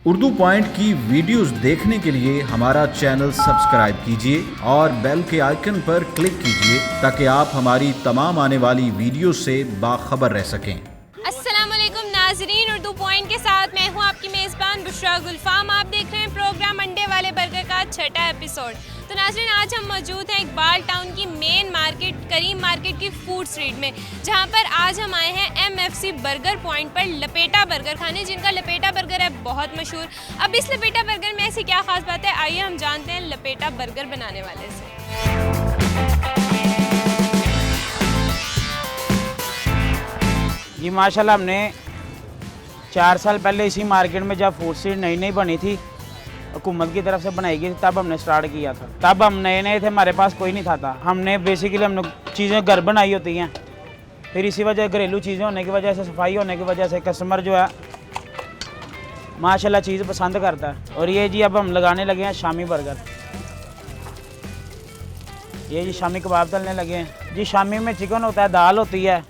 Urdu point की videos देखने के लिए हमारा चैनल सब्सक्राइब कीजिए और बेल के आइकन पर क्लिक कीजिए ताकि आप हमारी तमाम आने वाली वीडियो से बाखबर रह सकें। अस्सलाम वालेकुम नाजरीन, उर्दू पॉइंट के साथ मैं हूं आपकी मेज़बान बुशरा गुलफाम। आप देख रहे हैं प्रोग्राम अंडे वाले बर्गर का 6ठा एपिसोड। तो नाजरीन, आज हम मौजूद हैं इकबाल टाउन की मेन मार्केट करीम मार्केट की फूड स्ट्रीट में, जहां पर आज हम आए हैं MFC बर्गर पॉइंट पर लपेटा बर्गर खाने, जिनका लपेटा बर्गर है बहुत मशहूर। अब इस लपेटा बर्गर में ऐसी क्या खास बात है, आइए हम जानते हैं लपेटा बर्गर बनाने वाले से। जी माशाल्लाह, हमने 4 साल पहले इसी मार्केट में जब फूड स्ट्रीट नई नई बनी थी, हुकूमत की तरफ से बनाई गई थी, तब हमने स्टार्ट किया था। तब हम नए नए थे, हमारे पास कोई नहीं था। हमने बेसिकली हमने चीज़ें घर बनाई होती हैं, फिर इसी वजह घरेलू चीज़ें होने की वजह से, सफाई होने की वजह से कस्टमर जो है माशाल्लाह चीज़ पसंद करता है। और ये जी अब हम लगाने लगे हैं शामी बर्गर। ये जी शामी कबाब तलने लगे हैं। जी शामी में चिकन होता है, दाल होती है,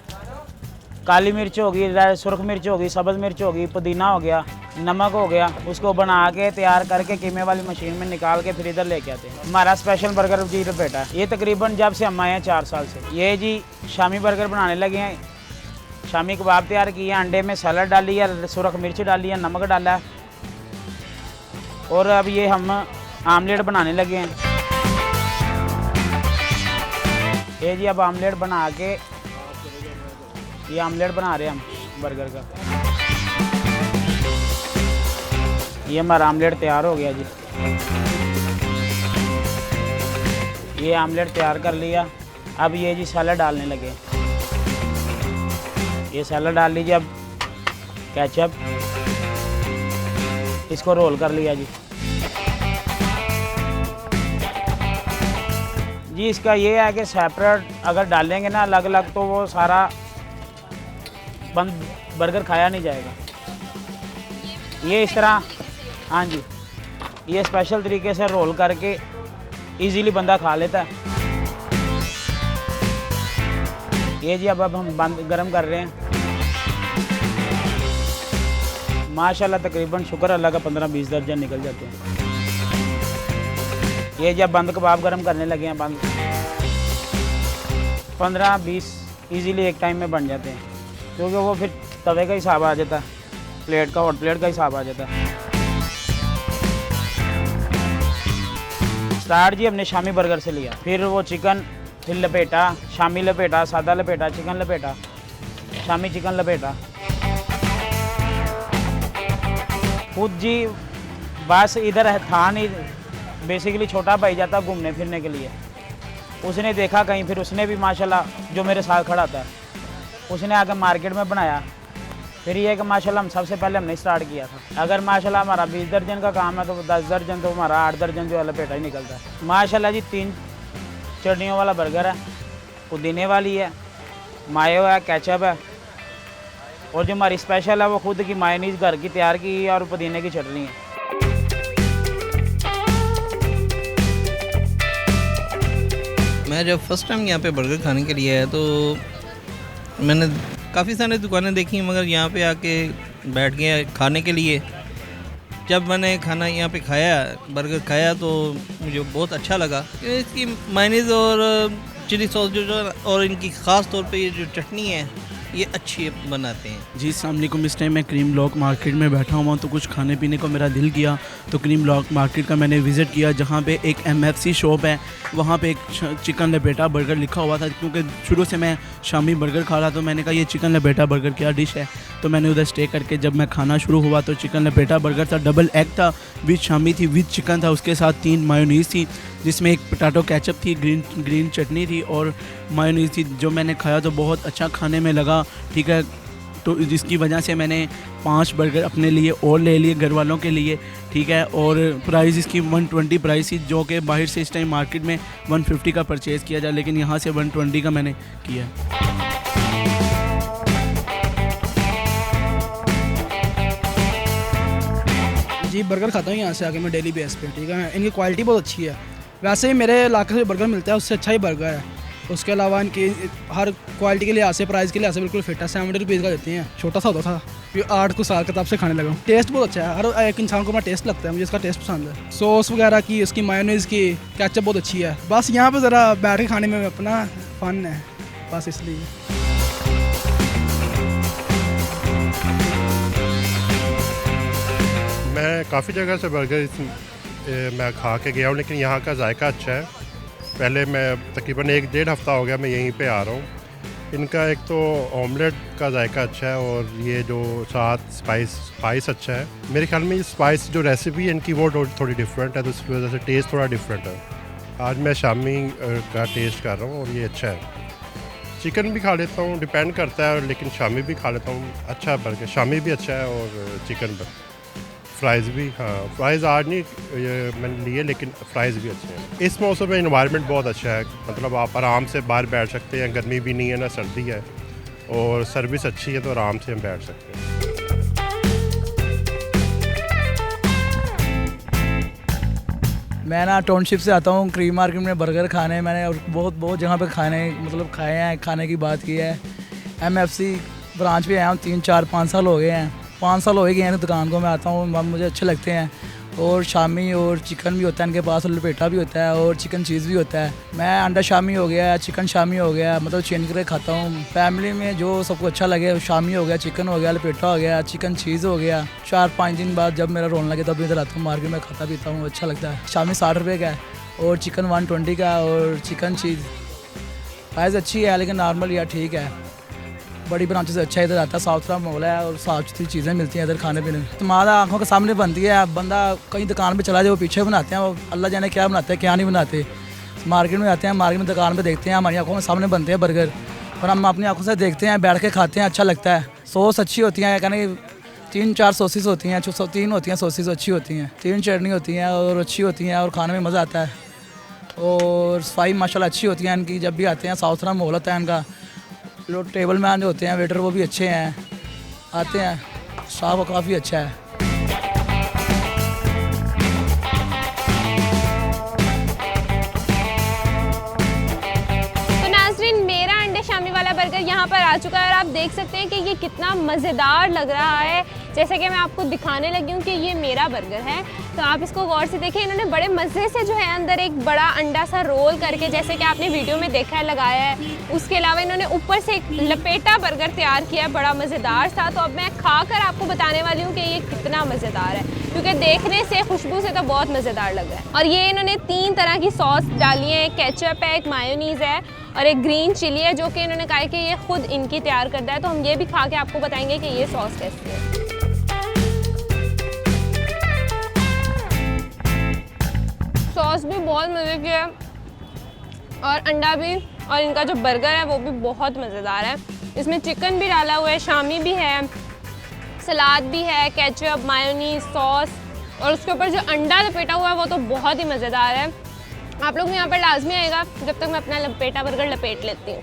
काली मिर्च होगी, सुरख मिर्च होगी, सब्ज़ मिर्च होगी, पुदीना हो गया, नमक हो गया। उसको बना के तैयार करके कीमे वाली मशीन में निकाल के फिर इधर लेके आते हैं। हमारा स्पेशल बर्गर जी लपेटा है। ये तकरीबन जब से हम आए हैं 4 साल से। ये जी शामी बर्गर बनाने लगे हैं। शामी कबाब तैयार किए हैं, अंडे में सैलड डाली है, सुरख मिर्च डाली है, नमक डाला है, और अब ये हम आमलेट बनाने लगे हैं। ये जी अब आमलेट बना के, ये आमलेट बना रहे हैं हम बर्गर का। ये हमारा आमलेट तैयार हो गया जी। ये आमलेट तैयार कर लिया। अब ये जी सैलड डालने लगे। ये सैलड डाल लीजिए। अब केचप, इसको रोल कर लिया जी। जी इसका ये है कि सेपरेट अगर डालेंगे ना अलग अलग, तो वो सारा बंद बर्गर खाया नहीं जाएगा। ये इस तरह, हाँ जी, ये स्पेशल तरीके से रोल करके इजीली बंदा खा लेता है। ये जी अब हम बंद गरम कर रहे हैं। माशाल्लाह तकरीबन शुक्र अल्लाह का 15-20 दर्जन निकल जाते हैं। ये जब बंद कबाब गरम करने लगे हैं, बंद 15-20 इजीली एक टाइम में बन जाते हैं, क्योंकि वो फिर तवे का हिसाब आ जाता है, प्लेट का, हॉट प्लेट का हिसाब आ जाता है। स्टार्ट जी हमने शामी बर्गर से लिया, फिर वो चिकन, फिर लपेटा, शामी लपेटा, सादा लपेटा, चिकन लपेटा, शामी चिकन लपेटा। खुद जी बस इधर था नहीं, बेसिकली छोटा भाई जाता घूमने फिरने के लिए, उसने देखा कहीं, फिर उसने भी माशाल्लाह जो मेरे साथ खड़ा था, उसने आकर मार्केट में बनाया। फिर ये कि माशाल्लाह हम सबसे पहले हमने स्टार्ट किया था। अगर माशाल्लाह हमारा 20 दर्जन का काम है तो 10 दर्जन, तो हमारा 8 दर्जन जो है लपेटा ही निकलता है। माशाल्लाह जी 3 चटनियों वाला बर्गर है, पुदीने वाली है, मायो है, केचप है, और जो हमारी स्पेशल है वो खुद की मायोनीज़ घर की तैयार की है, और पुदीने की चटनी है। मैं जब फर्स्ट टाइम यहाँ पे बर्गर खाने के लिए आया तो मैंने काफ़ी सारी दुकानें देखी, मगर यहाँ पे आके बैठ गया खाने के लिए। जब मैंने खाना यहाँ पे खाया, बर्गर खाया, तो मुझे बहुत अच्छा लगा। इसकी मायोनीज़ और चिली सॉस जो और इनकी ख़ास तौर पे ये जो चटनी है, ये अच्छी बनाते हैं। जी अस्सलाम वालेकुम। इस टाइम मैं क्रीम ब्लॉक मार्केट में बैठा हुआ हूँ, तो कुछ खाने पीने को मेरा दिल किया, तो क्रीम ब्लॉक मार्केट का मैंने विज़िट किया, जहाँ पे एक MFC शॉप है, वहाँ पे एक चिकन लपेटा बर्गर लिखा हुआ था। क्योंकि शुरू से मैं शामी बर्गर खा रहा, तो मैंने कहा ये चिकन लपेटा बर्गर क्या डिश है, तो मैंने उधर स्टे करके जब मैं खाना शुरू हुआ तो चिकन लपेटा बर्गर था, डबल एग था, विद शामी थी, विद चिकन था, उसके साथ 3 मायोनीज़ थी, जिसमें एक पोटैटो केचप थी, ग्रीन चटनी थी और मायोनीज़ थी। जो मैंने खाया तो बहुत अच्छा खाने में लगा, ठीक है, तो जिसकी वजह से मैंने 5 बर्गर अपने लिए और ले लिए, घर वालों के लिए, ठीक है। और प्राइस इसकी 120 प्राइस थी, जो कि बाहर से इस टाइम मार्केट में 150 का परचेज़ किया जाए, लेकिन यहाँ से 120 का मैंने किया। जी बर्गर खाता हूँ यहाँ से आके मैं डेली बेस पे, ठीक है। इनकी क्वालिटी बहुत अच्छी है। वैसे ही मेरे इलाके से बर्गर मिलता है उससे अच्छा ही बर्गर है। उसके अलावा इनकी हर क्वालिटी के लिहाज से, प्राइस के लिहाज से बिल्कुल फिट है। 70 रुपीज़ का देते हैं, छोटा सा होता था ये 8 को साल तब से खाने लगा हूँ। टेस्ट बहुत अच्छा है, हर एक इंसान को अपना टेस्ट लगता है, मुझे इसका टेस्ट पसंद है। सॉस वगैरह की, इसकी मायोनीज़ की, केचप बहुत अच्छी है। बस यहाँ पे ज़रा बैठ के खाने में अपना फन है, बस इसलिए। मैं काफ़ी जगह से बर्गर मैं खा के गया हूँ, लेकिन यहाँ का जायका अच्छा है। पहले मैं तकरीबन 1-1.5 हफ़्ता हो गया मैं यहीं पे आ रहा हूँ। इनका एक तो ऑमलेट का जायका अच्छा है और ये जो साथ स्पाइस अच्छा है। मेरे ख्याल में ये स्पाइस जो रेसिपी है इनकी वो थोड़ी डिफरेंट है, तो इसकी वजह से टेस्ट थोड़ा डिफरेंट है। आज मैं शामी का टेस्ट कर रहा हूँ और ये अच्छा है। चिकन भी खा लेता हूँ, डिपेंड करता है, लेकिन शामी भी खा लेता हूँ। अच्छा बर्गर शामी भी अच्छा है और चिकन फ्राइज़ भी, हाँ फ्राइज़ आज नहीं मैंने लिए, लेकिन फ्राइज़ भी अच्छे हैं। इस मौसम में इन्वायरमेंट बहुत अच्छा है, मतलब आप आराम से बाहर बैठ सकते हैं, गर्मी भी नहीं है ना सर्दी है, और सर्विस अच्छी है तो आराम से हम बैठ सकते हैं। मैं ना टाउनशिप से आता हूँ क्रीम मार्केट में बर्गर खाने। मैंने और बहुत जगह पे खाए हैं, खाने की बात की है। MFC ब्रांच पे आया हूँ, 3-4-5 साल हो गए हैं। 5 साल हो गए हैं दुकान को मैं आता हूँ, मुझे अच्छे लगते हैं। और शामी और चिकन भी होता है इनके पास, और लपेटा भी होता है और चिकन चीज़ भी होता है। मैं अंडा शामी हो गया, चिकन शामी हो गया, मतलब चेंज करके खाता हूँ। फैमिली में जो सबको अच्छा लगे, शामी हो गया, चिकन हो गया, लपेटा हो गया, चिकन चीज़ हो गया। 4-5 दिन बाद जब मेरा रोने लगे तब इधर आता हूँ मार्केट में, खाता पीता हूँ, अच्छा लगता है। शामी 60 रुपये का है और चिकन 120 का, और चिकन चीज़ प्राइस अच्छी है, लेकिन नॉर्मल या ठीक है। बड़ी ब्रांच से अच्छा इधर आता है, साफ सुथरा माहौल है और साफ सुथरी चीज़ें मिलती हैं इधर खाने पीने। तुम्हारा आंखों के सामने बनती है, बंदा कहीं दुकान पे चला जाए वो पीछे बनाते हैं, वो अल्लाह जाने क्या बनाते हैं क्या नहीं बनाते। मार्केट में आते हैं, मार्केट में दुकान पे देखते हैं, हमारी आंखों के सामने बनते हैं बर्गर, और हम अपनी आंखों से देखते हैं, बैठ के खाते हैं, अच्छा लगता है। सॉस अच्छी होती हैं, कहने 3-4 सॉसेस होती हैं, 3 होती हैं सॉसेस, अच्छी होती हैं, 3 चटनी होती हैं और अच्छी होती हैं, और खाने में मज़ा आता है। और सफाई माशाल्लाह अच्छी होती है इनकी, जब भी आते हैं साफ सुथरा माहौल होता है इनका। लोग टेबल मैन जो होते हैं, वेटर, वो भी अच्छे हैं, आते हैं, स्टाफ काफ़ी अच्छा है। तो नाज़रीन, मेरा अंडे शामी वाला बर्गर यहाँ पर आ चुका है और आप देख सकते हैं कि ये कितना मज़ेदार लग रहा है। जैसे कि मैं आपको दिखाने लगी हूँ कि ये मेरा बर्गर है, तो आप इसको गौर से देखें। इन्होंने बड़े मज़े से जो है अंदर एक बड़ा अंडा सा रोल करके, जैसे कि आपने वीडियो में देखा है, लगाया है। उसके अलावा इन्होंने ऊपर से एक लपेटा बर्गर तैयार किया है बड़ा मज़ेदार सा। तो अब मैं खा कर आपको बताने वाली हूँ कि ये कितना मज़ेदार है, क्योंकि देखने से, खुशबू से तो बहुत मज़ेदार लग रहा है। और ये इन्होंने 3 तरह की सॉस डाली है, एक केचप है, एक मायोनीज़ है और एक ग्रीन चिली है, जो कि इन्होंने कहा है कि ये खुद इनकी तैयार करता है। तो हम ये भी खा के आपको बताएंगे कि ये सॉस कैसी है। सॉस भी बहुत मज़े की है और अंडा भी, और इनका जो बर्गर है वो भी बहुत मज़ेदार है। इसमें चिकन भी डाला हुआ है, शामी भी है, सलाद भी है, केचप, मायोनीज, सॉस, और उसके ऊपर जो अंडा लपेटा हुआ है वो तो बहुत ही मज़ेदार है। आप लोग यहाँ पर लाजमी आएगा, जब तक मैं अपना लपेटा बर्गर लपेट लेती हूँ।